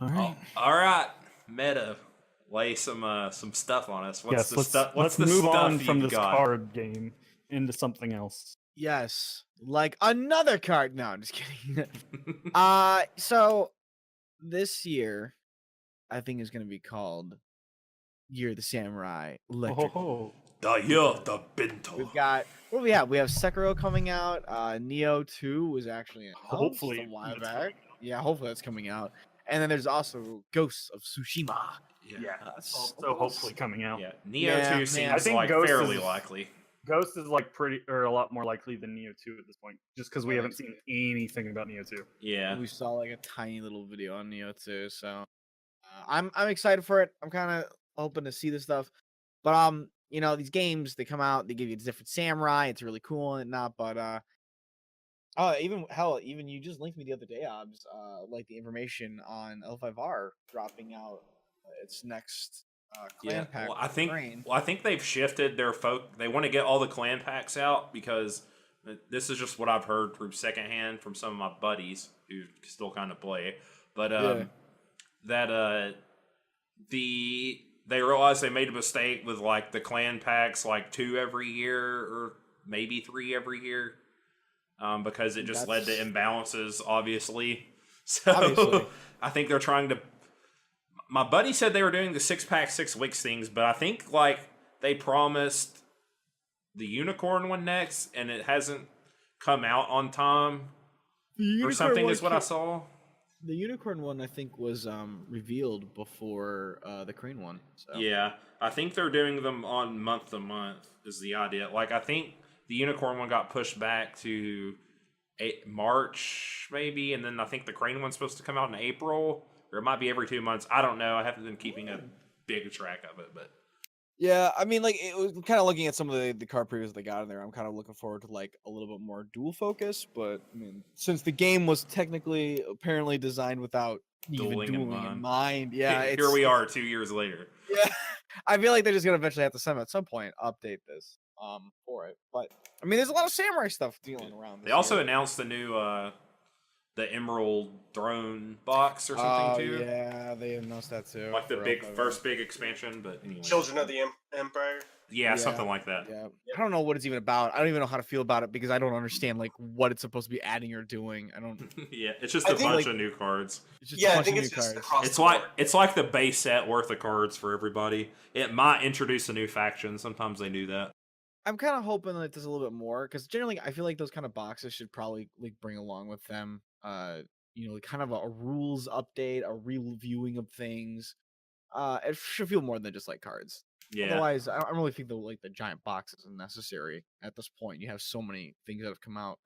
All right. All right, Meta, lay some stuff on us. What's Yes, the let's stuff? What's let's the move on stuff from you've this got? card game into something else. Yes, like another card. No, I'm just kidding. So this year, I think is going to be called Year of the Samurai Oh, Electric. The year of the Bento. We've got what do we have? We have Sekiro coming out. Neo 2 was actually announced hopefully a while that's back. coming out. Yeah, hopefully that's coming out. And then there's also Ghosts of Tsushima. Yeah, that's also hopefully coming out. Yeah, Neo Yeah, 2 man. seems I think like Ghost fairly is- likely. Ghost is like a lot more likely than Neo 2 at this point, just because we haven't seen anything about Neo 2. Yeah, We saw like a tiny little video on Neo 2, so I'm excited for it. I'm kind of hoping to see this stuff. But you know, these games they come out, they give you different samurai. It's really cool and not, but even you just linked me the other day, Obs, like the information on L5R dropping out its next clan pack. Well, Train. I think they've shifted their They want to get all the clan packs out because this is just what I've heard through secondhand from some of my buddies who still kind of play. But they realized they made a mistake with like the clan packs, like 2 every year or maybe 3 every year, because it just led to imbalances, obviously. So I think they're trying to. My buddy said they were doing the 6-pack 6 weeks things, but I think like they promised the unicorn one next, and it hasn't come out on time or something. Is what I saw. The unicorn one, I think, was revealed before the crane one. So. Yeah, I think they're doing them on month to month is the idea. Like, I think the unicorn one got pushed back to March, maybe, and then I think the crane one's supposed to come out in April, or it might be every 2 months. I don't know. I haven't been keeping a big track of it, but... Yeah, I mean, like, it was kind of looking at some of the card previews they got in there. I'm kind of looking forward to, like, a little bit more dual focus. But, I mean, since the game was technically, apparently designed without even dueling in mind. Yeah, here we are 2 years later. Yeah, I feel like they're just going to eventually have to, at some point, update this for it. But, I mean, there's a lot of samurai stuff dealing around this They also announced the new... the Emerald Throne box or something too. Yeah, they announced that too. Like the first big expansion, but anyway. Children of the Empire. Yeah, something like that. Yeah. I don't know what it's even about. I don't even know how to feel about it because I don't understand like what it's supposed to be adding or doing. I don't. Yeah, it's just a bunch of new cards. I think it's just across it's like it's like the base set worth of cards for everybody. It might introduce a new faction. Sometimes they do that. I'm kind of hoping that there's a little bit more because generally I feel like those kind of boxes should probably like bring along with them you know, kind of a rules update, a reviewing of things. It should feel more than just like cards. Yeah. Otherwise, I don't really think the giant box is necessary at this point. You have so many things that have come out.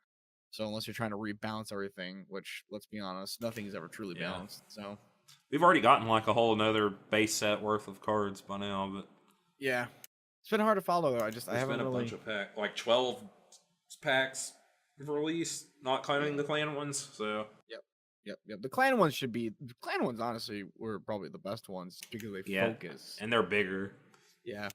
So unless you're trying to rebalance everything, which let's be honest, nothing is ever truly balanced. So we've already gotten like a whole another base set worth of cards by now, but yeah, it's been hard to follow though. I haven't been a bunch of like 12 packs released, not counting the clan ones. So yep. The clan ones honestly were probably the best ones because they focus and they're bigger. Yeah,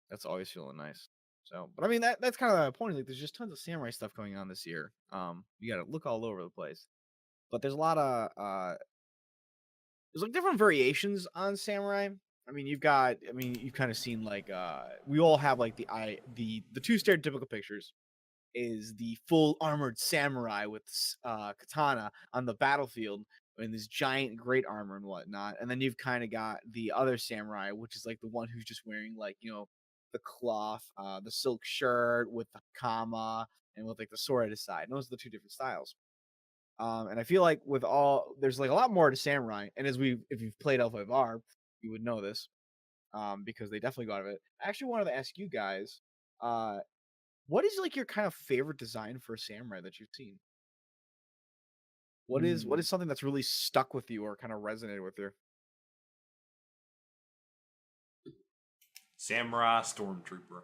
that's always feeling nice. So, but I mean that's kind of the point. Like, there's just tons of samurai stuff going on this year. You got to look all over the place, but there's a lot of there's like different variations on samurai. I mean, you've kind of seen like we all have like the two stereotypical pictures is the full armored samurai with katana on the battlefield in this giant great armor and whatnot, and then you've kind of got the other samurai, which is like the one who's just wearing like, you know, the cloth, the silk shirt with the kama and with like the sword at his side. And those are the two different styles. And I feel like there's like a lot more to samurai, and if you've played L5R, you would know this, because they definitely got out of it. I actually wanted to ask you guys, what is like your kind of favorite design for a samurai that you've seen? What is something that's really stuck with you or kind of resonated with you? Samurai Stormtrooper.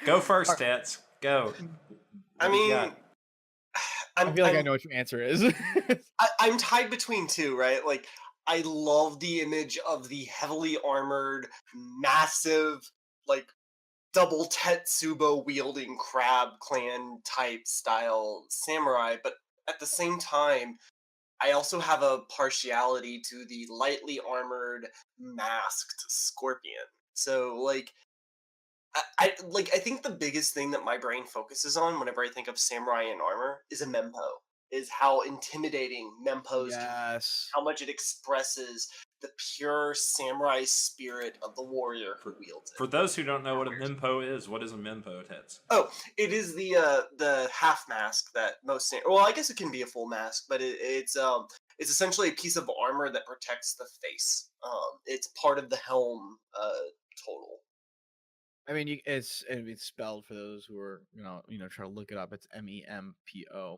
Go first, Tats. Go. I mean, I feel like I know what your answer is. I'm tied between two, right? Like, I love the image of the heavily armored, massive, like, double Tetsubo wielding crab clan type style samurai, but at the same time, I also have a partiality to the lightly armored, masked scorpion. So like I think the biggest thing that my brain focuses on whenever I think of samurai in armor is a mempo. Is how intimidating mempos can be, Yes. how much it expresses the pure samurai spirit of the warrior who wields it. For those who don't know what a mempo is, what is a mempo, Tets? Oh, it is the half mask that well, I guess it can be a full mask, but it's essentially a piece of armor that protects the face. It's part of the helm total. I mean, it's spelled for those who are try to look it up. It's MEMPO.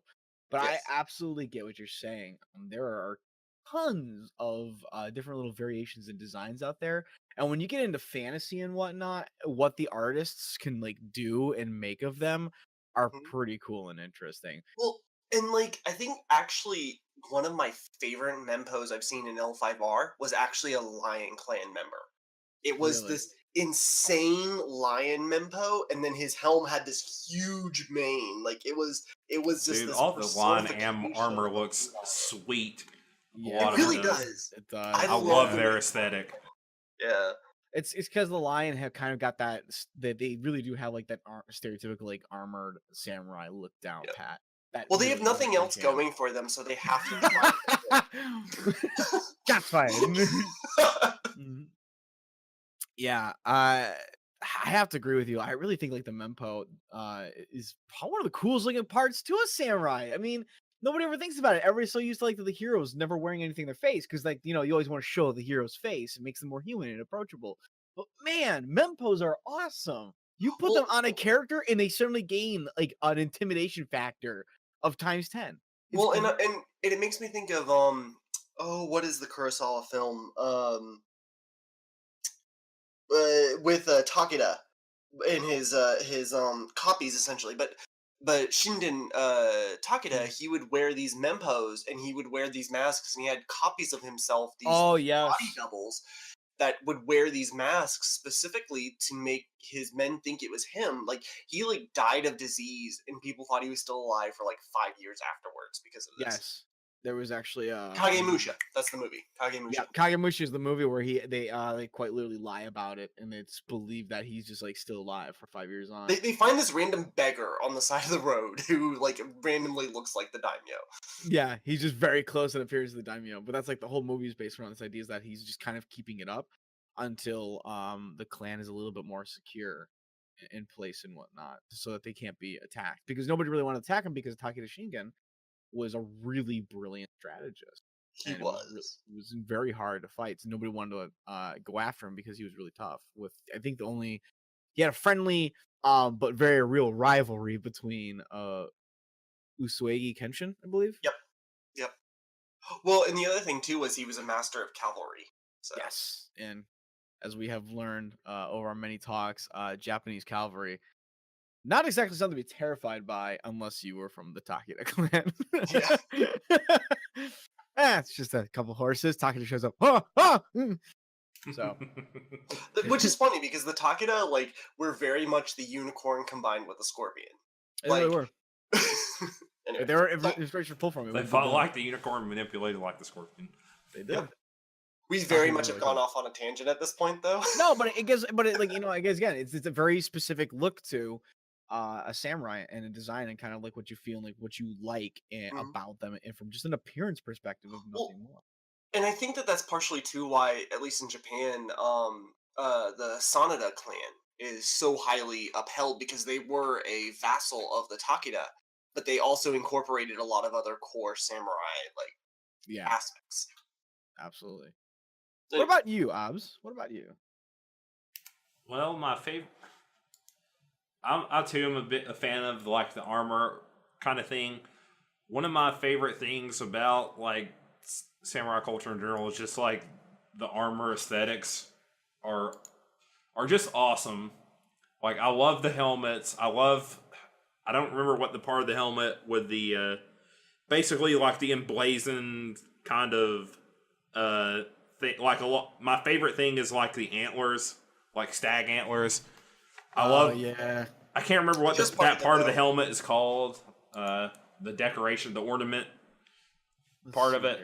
But I Yes. absolutely get what you're saying. There are tons of different little variations and designs out there, and when you get into fantasy and whatnot, what the artists can like do and make of them are Mhm. pretty cool and interesting. Well, and like I think actually one of my favorite mempos I've seen in L5R was actually a Lion Clan member. It was Really, this insane lion mempo, and then his helm had this huge mane. Like it was just Dude, this all the line personification armor of looks lion. sweet. yeah, lot It of really it does. It does. I I love love the their way- aesthetic. Yeah. It's because the lion have kind of got that they really do have like that stereotypical like armored samurai look down Yeah. pat. That Well, they really have goes nothing hand else in hand. going for them, so they have to try. Shots fired. Mhm. Yeah, I have to agree with you. I really think like the mempo is probably one of the coolest looking parts to a samurai. I mean, nobody ever thinks about it. Everybody's so used to like the heroes never wearing anything in their face because like you always want to show the hero's face. It makes them more human and approachable. But man, mempos are awesome. You put them Well, on a character and they certainly gain like an intimidation factor of times 10. It's well, and great. and it makes me think of what is the Kurosawa film with Takeda in his copies essentially, but Shinden Takeda, he would wear these mempos and he would wear these masks, and he had copies of himself, these Oh body yes. doubles that would wear these masks specifically to make his men think it was him. Like he like died of disease, and people thought he was still alive for like 5 years afterwards because of this. Yes. There was actually Kagemusha, that's the movie. Kagemusha. yeah, Kagemusha is the movie where they quite literally lie about it, and it's believed that he's just like still alive for 5 years on. They find this random beggar on the side of the road who like randomly looks like the daimyo. Yeah, he's just very close and appears to the daimyo. But that's like the whole movie is based around this idea is that he's just kind of keeping it up until the clan is a little bit more secure in place and whatnot, so that they can't be attacked. Because nobody really wanted to attack him because Takeda Shingen was a really brilliant strategist. He And was. it was very hard to fight. So nobody wanted to go after him because he was really tough. With I think he had a friendly but very real rivalry between Usuagi Kenshin, I believe. Yep. Yep. Well, and the other thing too was he was a master of cavalry. So Yes, and as we have learned over our many talks, Japanese cavalry not exactly something to be terrified by unless you were from the Takeda clan. It's just a couple horses. Takeda shows up. So which is funny because the Takeda like were very much the unicorn combined with the scorpion. they really Like- were. Anyway, They were inspiration full from it. They fought like the unicorn, manipulated like the scorpion. They did. Yep. we very Takeda much have really gone cool. off on a tangent at this point, though. No, but it gives, but it like I guess again, it's a very specific look to a samurai and a design and kind of like what you feel and like what you like Mhm. about them and from just an appearance perspective of Well, nothing more. And I think that that's partially too why, at least in Japan, the Sanada clan is so highly upheld because they were a vassal of the Takeda, but they also incorporated a lot of other core samurai like Yeah, aspects. absolutely. Like- What about you, Obs? What about you? Well, my favorite. I too am a fan of like the armor kind of thing. One of my favorite things about like samurai culture in general is just like the armor aesthetics are just awesome. Like I love the helmets. I don't remember what the part of the helmet with the basically like the emblazoned kind of thing. Like my favorite thing is like the antlers, like stag antlers. I love. Yeah. I can't remember what Just that part of the though. helmet is called. The decoration, the ornament. part of it.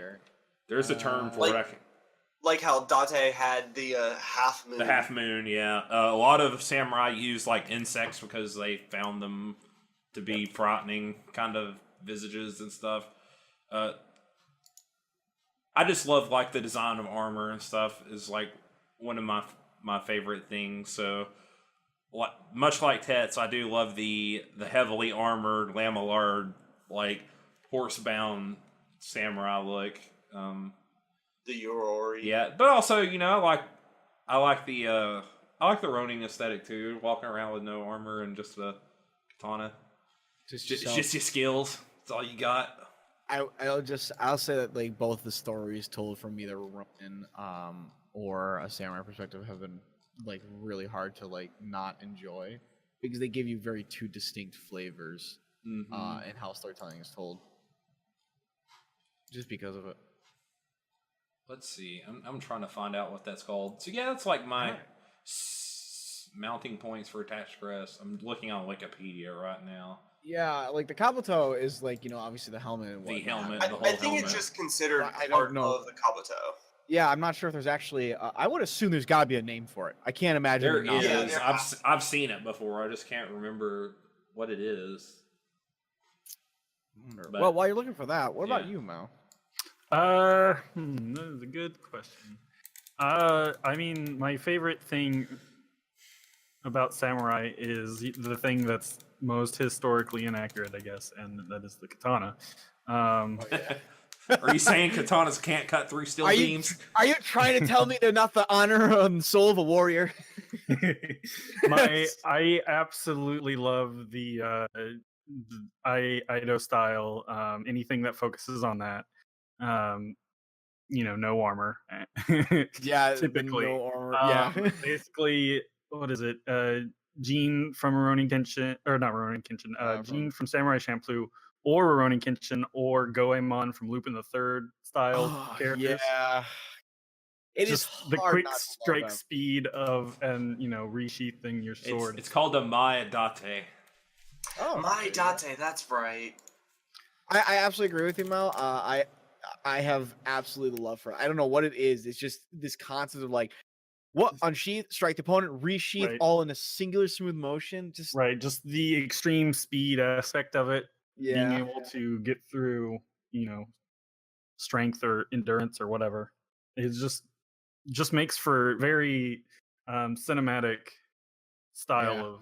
There's a term for it. Like how Date had the half moon. The half moon, yeah. A lot of samurai use like insects because they found them to be frightening kind of visages and stuff. I just love like the design of armor and stuff is like one of my favorite things. So, much like Tets, I do love the heavily armored lamellard like horsebound samurai look. The Yorori. Yeah, but also I like the Ronin aesthetic too. Walking around with no armor and just a katana. Just your skills. That's all you got. I'll say that like both the stories told from either Ronin or a samurai perspective have been like really hard to like not enjoy because they give you very two distinct flavors in how storytelling is told. Just because of it. Let's see. I'm trying to find out what that's called. So yeah, that's like my mounting points for attached crest. I'm looking on Wikipedia right now. Yeah, like the Kabuto is like, obviously the helmet and whatnot. The helmet, I think it's just considered part of the Kabuto. Yeah, I'm not sure if there's actually. I would assume there's got to be a name for it. I can't imagine there is. Yeah, I've seen it before. I just can't remember what it is. But, well, while you're looking for that, what about you, Mao? That is a good question. I mean, my favorite thing about samurai is the thing that's most historically inaccurate, I guess, and that is the katana. Are you saying katanas can't cut through steel beams? Are you trying to tell me they're not the honor and soul of a warrior? I absolutely love the Ido style. Anything that focuses on that. No armor. Yeah, typically. No armor. Basically, what is it? Jean from Rurouni Kenshin, or not Rurouni Kenshin. Jean from Samurai Champloo, or Rurouni Kenshin, or Goemon from Lupin the Third style characters. Yeah, it just is the hard quick not to strike speed of resheathing your sword. It's called a Mai Date. Oh, Mai Date, that's right. I absolutely agree with you, Mel. I have absolutely love for it. I don't know what it is. It's just this concept of like, what unsheath, strike the opponent, resheath, all in a singular smooth motion. Just the extreme speed aspect of it. Yeah, being able to get through, strength or endurance or whatever. It just makes for very cinematic style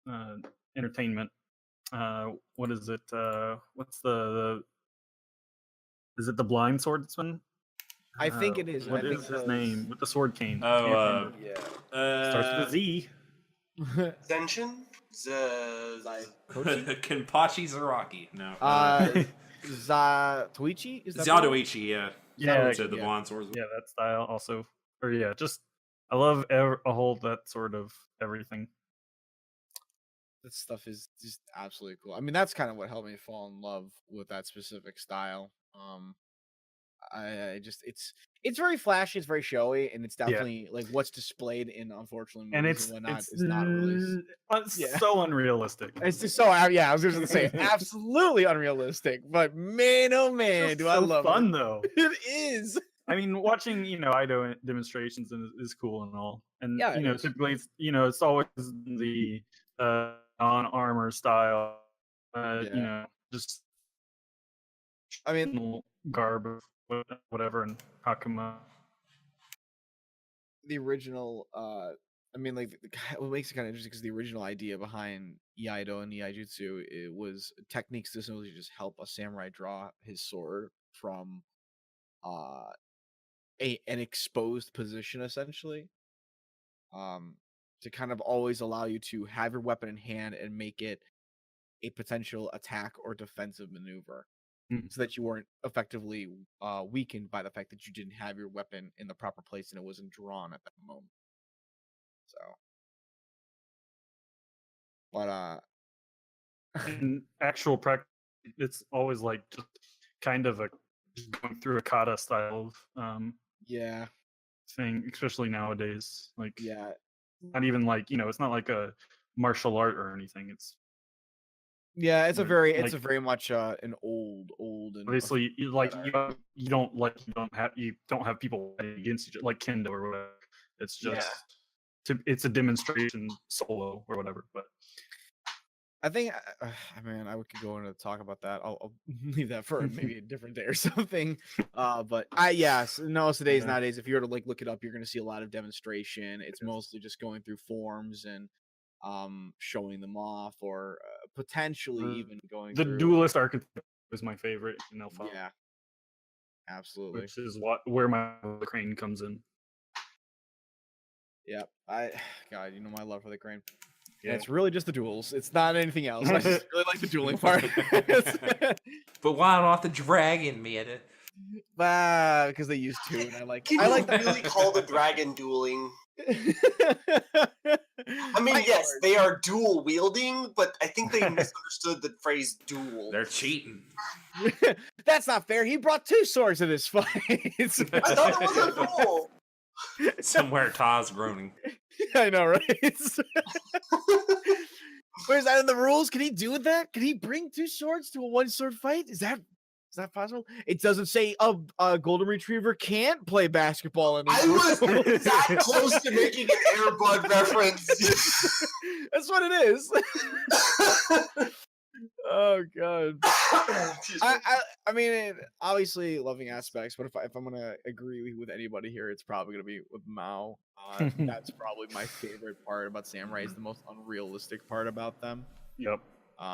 of entertainment. What is it? What's the is it the blind swordsman? I think it is. What is his name with the sword cane? Oh, starts with a Z. Zenshin? Kenpachi Zaraki. No. Zatoichi? Is that Zatoichi, yeah. Yeah, the blonde swordsman. Yeah, that style also. Or just I love a whole that sort of everything. That stuff is just absolutely cool. I mean, that's kind of what helped me fall in love with that specific style. I just it's very flashy, it's very showy, and it's definitely like what's displayed in unfortunately movies and whatnot is not really so unrealistic. It's just so I was just gonna say absolutely unrealistic, but man, oh man, do I love fun it. Though it is. I mean, watching Ido demonstrations is cool and all, and typically it's it's always the non-armor style, just I mean garb, whatever, and Hakuma. The original, I mean, like what makes it kind of interesting because the original idea behind Iaido and Iaijutsu it was techniques to essentially just help a samurai draw his sword from an exposed position, essentially, to kind of always allow you to have your weapon in hand and make it a potential attack or defensive maneuver. So that you weren't effectively weakened by the fact that you didn't have your weapon in the proper place and it wasn't drawn at that moment. So, but in actual practice, it's always like just kind of just going through a kata style of thing, especially nowadays. Like not even like it's not like a martial art or anything. It's Yeah, it's a Like, very much an old and obviously, art. you don't have people fighting against each other like Kendo or whatever. It's Yeah. just it's a demonstration solo or whatever. But I think, I mean, I could go into talk about that. I'll leave that for maybe a different day or something. But nowadays, Yeah. if you were to like look it up, you're going to see a lot of demonstration. It's mostly just going through forums and showing them off, or potentially even going the through. duelist archetype is my favorite in L5, Yeah, absolutely. which is where my crane comes in. Yeah, God, you know my love for the crane. Yeah. And it's really just the duels. It's not anything else. I just really like the dueling part. But why not the dragon meta? Because they use two, and I like. Can I you like really call the dragon dueling? I I mean, yes, they are dual wielding, but I think they misunderstood the phrase duel. They're cheating. That's not fair. He brought two swords to this fight. I thought it was a duel. Somewhere Taz groaning. I know, right? Where's that in the rules? Can he do that? Can he bring two swords to a one sword fight? Is that possible? It doesn't say a golden retriever can't play basketball in I this was that close to making an Air Bud reference. That's what it is. Oh god. I mean, obviously loving aspects, but if I'm gonna agree with anybody here, it's probably gonna be with Mao. That's probably my favorite part about samurai. Is the most unrealistic part about them. Yep.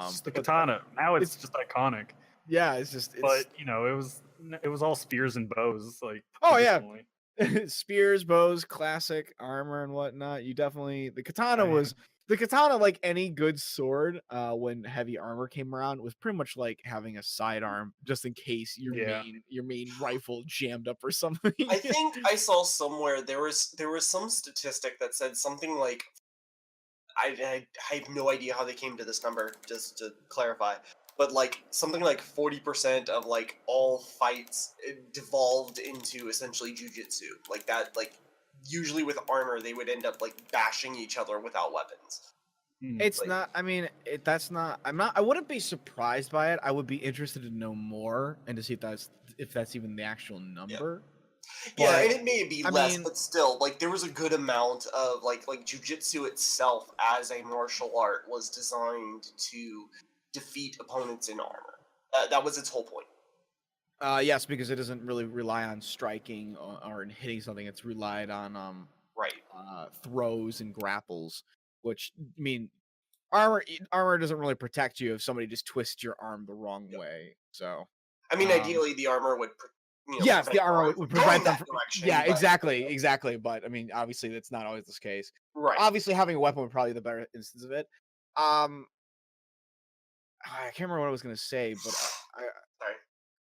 It's the but katana. Now it's just iconic. Yeah, it's But it was all spears and bows. Like, oh yeah, traditionally. spears, bows, classic armor and whatnot. You definitely the katana, like any good sword, when heavy armor came around, was pretty much like having a sidearm just in case your main rifle jammed up or something. I think I saw somewhere there was some statistic that said something like, I have no idea how they came to this number, just to clarify, but like something like 40% of like all fights devolved into essentially jujitsu. Like that, like usually with armor they would end up like bashing each other without weapons. It's like, not. I mean, that's not. I'm not. I wouldn't be surprised by it. I would be interested to know more and to see if that's even the actual number. Yeah, But, and it may be less, but still, like there was a good amount of like jujitsu itself as a martial art was designed to defeat opponents in armor. That was its whole point. Yes, because it doesn't really rely on striking or hitting something. It's relied on throws and grapples, which I mean, armor doesn't really protect you if somebody just twists your arm the wrong way. So I mean, ideally the armor would. Yes, the armor would prevent them from. Yeah, exactly. But I mean, obviously, that's not always the case. Right. Obviously, having a weapon would probably be the better instance of it. I can't remember what I was gonna say, but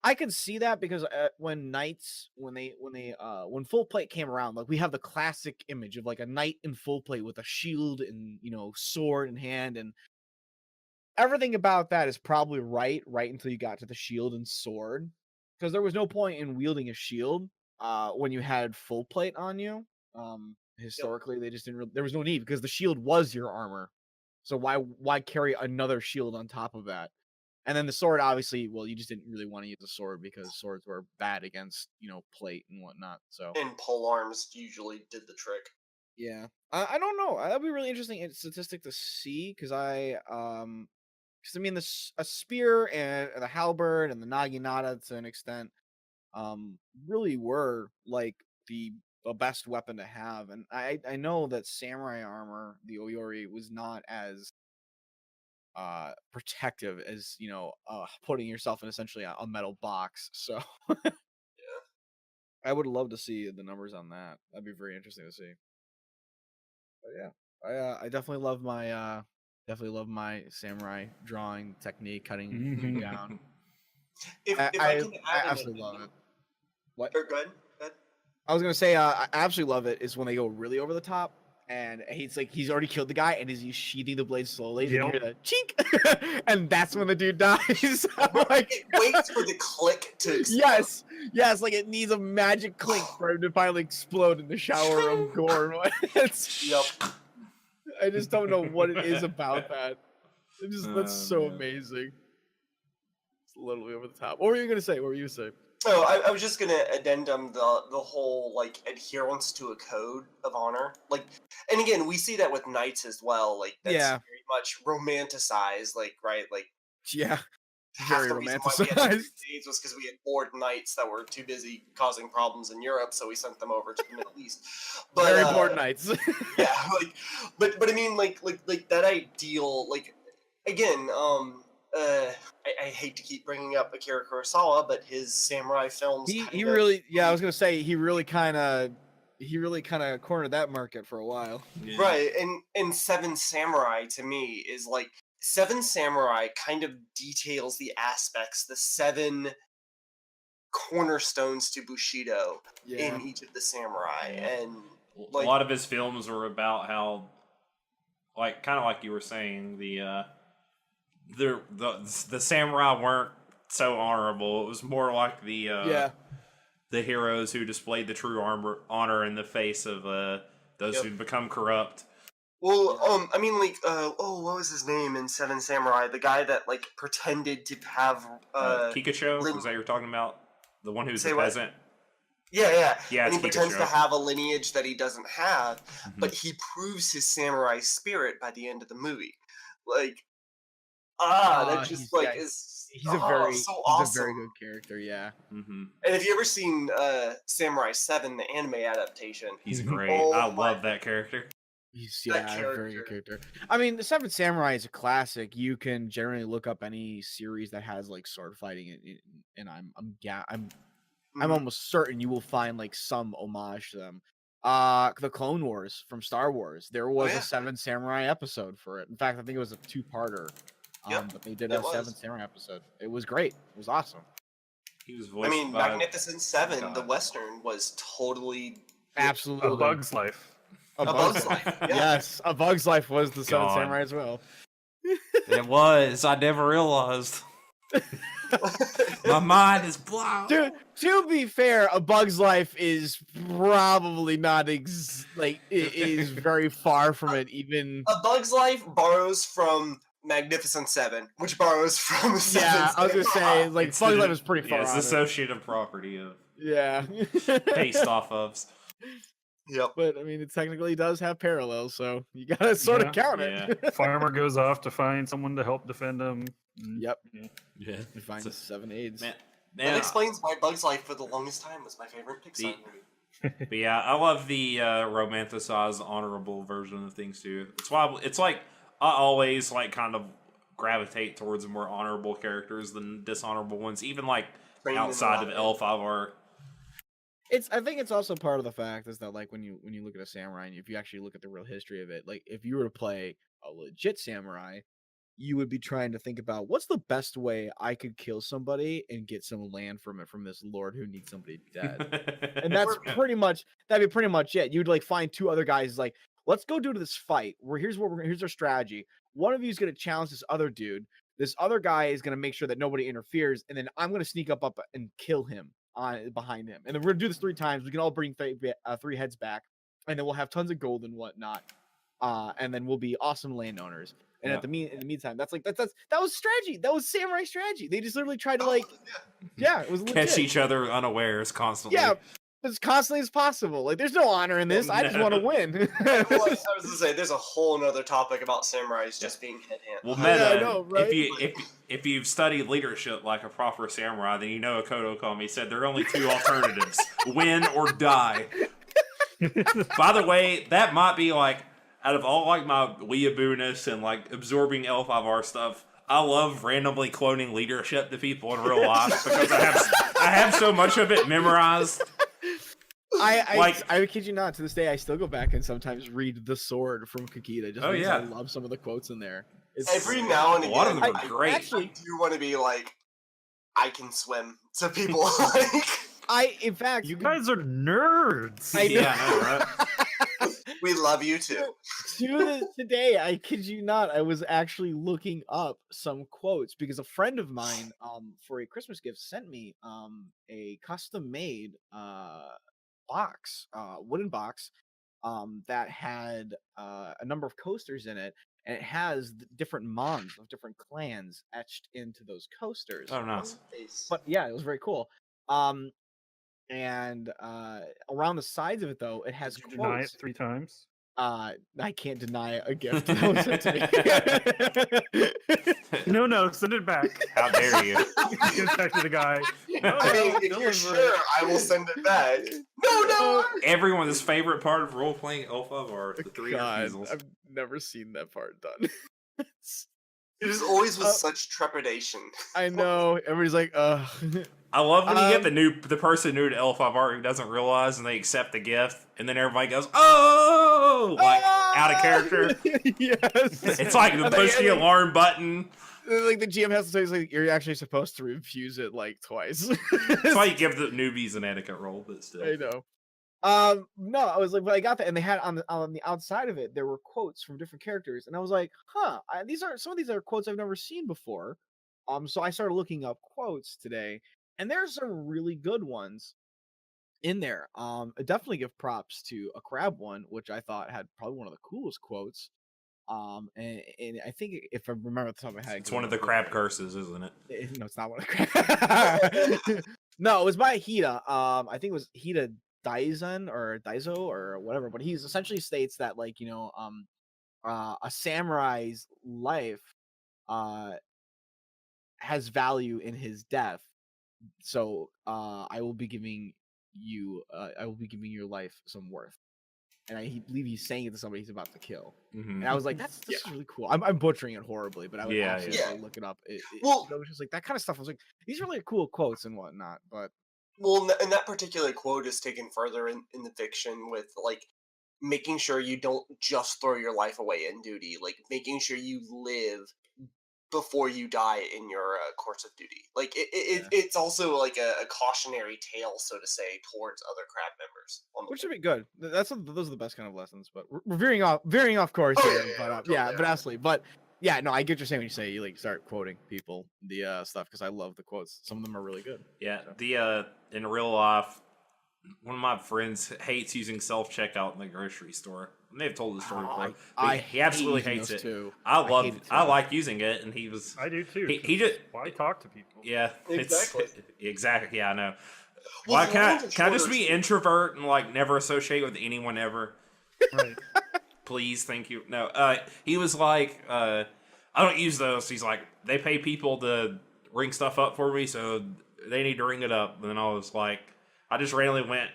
I could see that because when knights, when full plate came around, like we have the classic image of like a knight in full plate with a shield and sword in hand, and everything about that is probably right until you got to the shield and sword. Because there was no point in wielding a shield when you had full plate on you. Historically, they just didn't. There was no need because the shield was your armor. So why carry another shield on top of that? And then the sword, obviously, well, you just didn't really want to use a sword because swords were bad against plate and whatnot. So and pole arms usually did the trick. Yeah, I don't know. That'd be really interesting statistic to see because because I mean, a spear and the halberd and the naginata to an extent, really were like the best weapon to have. And I know that samurai armor, the oyori, was not as protective as putting yourself in essentially a metal box. So yeah, I would love to see the numbers on that. That'd be very interesting to see. But yeah, I definitely love my. Definitely love my samurai drawing technique, cutting down. If I can add I absolutely love it. What? Go ahead. I was gonna say, I absolutely love it is when they go really over the top, and he's already killed the guy, and he's sheathing the blade slowly, and you hear the chink, and that's when the dude dies. Like, it waits for the click to explode. Yes, like it needs a magic clink for him to finally explode in the shower of gore. Yep. I just don't know what it is about that. That's so man. amazing. It's literally over the top. What were you gonna say? What were you saying? Oh, I was just gonna addendum the whole like adherence to a code of honor. Like, and again, we see that with knights as well. Like, that's Yeah. very much romanticized. Like, right? Like, Yeah. half Very the reason why we had the romanticized. Crusades was because we had bored knights that were too busy causing problems in Europe, so we sent them over to the Middle East. But Very important nights. yeah, like, but I mean, like that ideal. Like, again, I hate to keep bringing up Akira Kurosawa, but his samurai films he really, I was gonna say he really kind of cornered that market for a while. Yeah. right, and Seven Samurai to me is like Seven Samurai kind of details the aspects, the seven cornerstones to Bushido Yeah. in each of the samurai, Yeah. and A like lot of his films were about how, like, kind of like you were saying, the samurai weren't so honorable. It was more like the heroes who displayed the true honor in the face of those Yep. who become corrupt. well, I mean, like, what was his name in Seven Samurai? The guy that like pretended to have Kikacho, Lin- was that you're talking about? The one who's Say the what? peasant? Yeah, Yeah, and it's he pretends to Kikacho. have a lineage that he doesn't have, Mhm. but he proves his samurai spirit by the end of the movie. Like, that just like is He's a very so he's awesome. a very good character. Yeah. Mhm. And have you ever seen Samurai 7, the anime adaptation? He's Mhm. great. Oh I my- love that character. He's That a very good character. character. I mean, the Seven Samurai is a classic. You can generally look up any series that has like sword fighting, and I'm Mhm. almost certain you will find like some homage to them. The Clone Wars from Star Wars. There was yeah. a Seven Samurai episode for it. In fact, I think it was a two-parter. Yep, But they did it a Seven was. Samurai episode. It was great. It was awesome. He was I voiced mean, by Magnificent Seven, the God. Western, was totally Absolutely. A Bug's Life. A Bug's Life. Yeah. Yes, A Bug's Life was the Seven God. Samurai as well. It was. I never realized. My mind is blown. To be fair, A Bug's Life is probably not it is very far from it. Even A Bug's Life borrows from Magnificent Seven, which borrows from yeah, Seven. I was gonna say Samurai. like Bug's Life is pretty far it's on it. associative property of Yeah, based off of. Yep. but I mean, it technically does have parallels, so you gotta sort of Yeah. count Yeah. it. Farmer goes off to find someone to help defend him. Yep. Yeah. Yeah. You find It's a- 7 AIDS. Man, That explains why Bug's Life for the longest time was my favorite Pixar movie. but yeah, I love the romanticized, honorable version of things too. It's why it's like I always like kind of gravitate towards more honorable characters than dishonorable ones, even like Trained in outside of the L5R. I think it's also part of the fact is that like when you look at a samurai and if you actually look at the real history of it, like if you were to play a legit samurai, you would be trying to think about what's the best way I could kill somebody and get some land from this lord who needs somebody dead. And that'd be pretty much it. You'd like find two other guys like, let's go do this fight. Here's our strategy. One of you is gonna challenge this other dude. This other guy is gonna make sure that nobody interferes, and then I'm gonna sneak up and kill him behind him. And then we're gonna do this 3 times. We can all bring 3 heads back, and then we'll have tons of gold and whatnot. And then we'll be awesome landowners. And Yeah. in the meantime, that was strategy. That was samurai strategy. They just literally tried to like, yeah, it was legit. Catch each other unawares constantly. Yeah, as constantly as possible. Like, there's no honor in this. I just want to win. Well, I was gonna say, there's a whole nother topic about samurais just being head hand. Well, Yeah, meta. I know, right? If you've studied leadership like a proper samurai, then you know Akoto Kami said there are only 2 alternatives: win or die. By the way, that might be like out of all like my weeaboo-ness and like absorbing L5R stuff, I love randomly cloning leadership to people in real life because I have so much of it memorized. I kid you not. To this day, I still go back and sometimes read The Sword from Kakita. Just because I love some of the quotes in there. Every now and A again, lot of them are I great. actually do want to be like, I can swim to people. Like, in fact, You guys are nerds. I know. Yeah, I know, right? we love you too. Today, I kid you not, I was actually looking up some quotes because a friend of mine, for a Christmas gift, sent me a custom made box, wooden box, that had a number of coasters in it, and it has different mons of different clans etched into those coasters. Oh, nice. But yeah, it was very cool. And around the sides of it, though, it has Did you deny it quotes. 3 times? I can't deny a gift that was sent to me. No, send it back. How dare you? Give it back to the guy. I mean, if you're sure, I will send it back. No. Everyone's favorite part of role playing L5 are the 3 God, refusals. I've never seen that part done. It is always with such trepidation. I know. Everybody's like, I love when you get the person new to L5R who doesn't realize and they accept the gift, and then everybody goes, "Oh!" like out of character. Yes. It's like the push the alarm button. Like the GM has to say, like, you're actually supposed to refuse it like twice. That's why you give the newbies an etiquette roll, but still. I know. No, I was like, but I got that, and they had on the outside of it, there were quotes from different characters, and I was like, huh, some of these are quotes I've never seen before. So I started looking up quotes today, and there's some really good ones in there. I definitely give props to a crab one, which I thought had probably one of the coolest quotes. And I think if I remember off the top of my head, It's one of the crab curses, isn't it? No, it's not one of the crab. No, it was by Hida. I think it was Hida Daizan or Daizo or whatever, but he's essentially states that, like, a samurai's life has value in his death. So I will be giving your life some worth. And I believe he's saying it to somebody he's about to kill. Mm-hmm. And I was like, that's really cool. I'm butchering it horribly, but I would absolutely look it up. It was just like that kind of stuff. I was like, these are really cool quotes and whatnot. But And that particular quote is taken further in the fiction with, like, making sure you don't just throw your life away in duty, like making sure you live before you die in your course of duty. Like it's also like a cautionary tale, so to say, towards other crab members. Which would be good. Those are the best kind of lessons. But we're veering off course here. But absolutely. But yeah, no, I get what you're saying when you say you like start quoting people the stuff, because I love the quotes. Some of them are really good. Yeah, the in real life, one of my friends hates using self-checkout in the grocery store. And they've told the story before. He absolutely hates it. Too. I like using it, and he was. I do too. He just. Why talk to people? Yeah, exactly. Exactly. Yeah, I know. Why can I just be introvert and like never associate with anyone ever? Right. Please, thank you. No, he was like, I don't use those. He's like, they pay people to ring stuff up for me, so they need to ring it up. And then I was like, I just randomly went,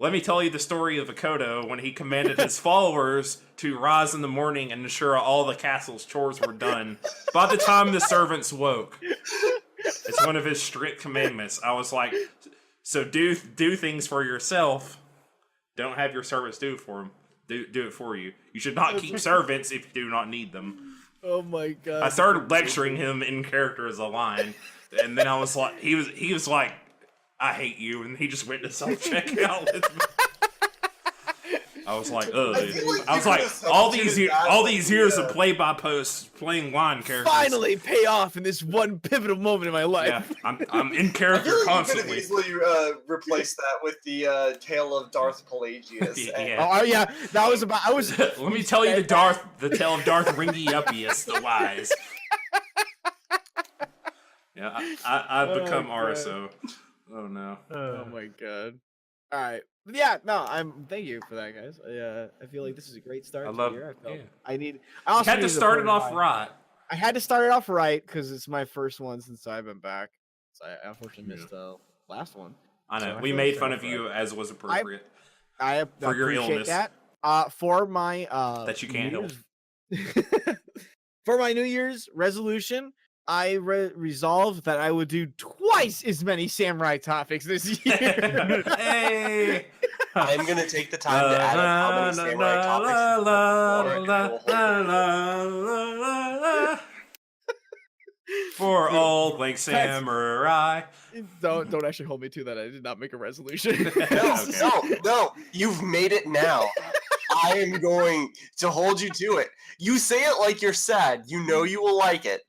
let me tell you the story of Akoto when he commanded his followers to rise in the morning and ensure all the castle's chores were done by the time the servants woke. It's one of his strict commandments. I was like, so do things for yourself. Don't have your servants do it for them. Do it for you. You should not keep servants if you do not need them. Oh my god! I started lecturing him in character as a line, and then I was like, he was like, I hate you, and he just went to self-checkout with me. I was like, ugh. I was like, all these years of play-by-post playing line characters finally pay off in this one pivotal moment in my life. Yeah, I'm in character constantly. You could have easily replaced that with the tale of Darth Pelagius. Yeah. Oh yeah, that was about. Let me tell you the tale of Darth Ringy Uppius the Wise. Yeah, I've become Arso. Oh no. Oh my god. All right. Yeah, no, thank you for that, guys. I feel like this is a great start to the year. I also had to start it off right. I had to start it off right because it's my first one since I've been back. So I unfortunately missed the last one. I know. So we made fun of you as was appropriate. I for your appreciate illness. That. For my that you can't help. For my New Year's resolution, I resolved that I would do twice as many samurai topics this year. Hey! I'm gonna take the time to add up how many samurai topics. For old like samurai. Don't actually hold me to that. I did not make a resolution. No, you've made it now. I am going to hold you to it. You say it like you're sad. You know you will like it.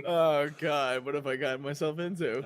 Oh god, what have I gotten myself into?